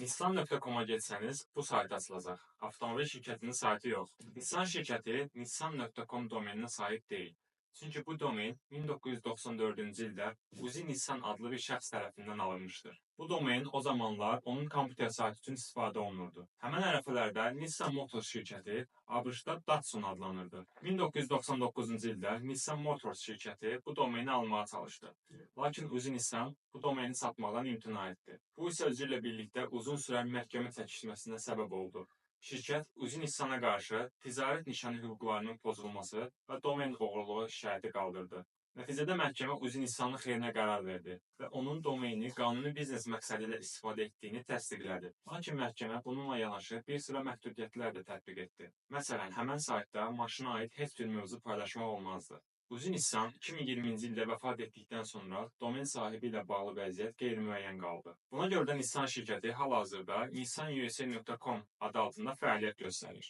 Nissan.com-a getsəniz, bu sayt açılacaq. Avtomobil şirkətinin saytı yox. Nissan şirkəti Nissan.com domeninə sahib deyil. Çünki bu domen 1994-cü ildə Uzi Nissan adlı bir şəxs tərəfindən alınmışdır. Bu domen o zamanlar onun kompüter saytı üçün istifadə olunurdu. Həmin ərəfələrdə Nissan Motors şirkəti ABŞ-da Datsun adlanırdı. 1999-cu ildə Nissan Motors şirkəti bu domeni almağa çalışdı. Lakin Uzi Nissan bu domeni satmadan imtina etdi. Bu isə özü ilə birlikdə uzun sürən məhkəmə çəkişməsinə səbəb oldu. Şirkət Uzi Nissan'a qarşı ticarət nişanı hüquqlarının pozulması və domen oğurluğu şikayəti qaldırdı. Nəticədə məhkəmə Uzi Nissanın xeyrinə qərar verdi və onun domeni qanuni biznes məqsədi ilə istifadə etdiyini təsdiqlədi. Lakin məhkəmə bununla yanaşı bir sıra məhdudiyyətlər də tətbiq etdi. Məsələn, həmin saytda maşına aid heç bir mövzu paylaşmaq olmazdı. Uzi Nissan 2020-ci ildə vəfat etdikdən sonra domen sahibi ilə bağlı vəziyyət qeyri-müəyyən qaldı. Buna görə də Nissan şirkəti hal-hazırda nissanusa.com adı altında fəaliyyət göstərir.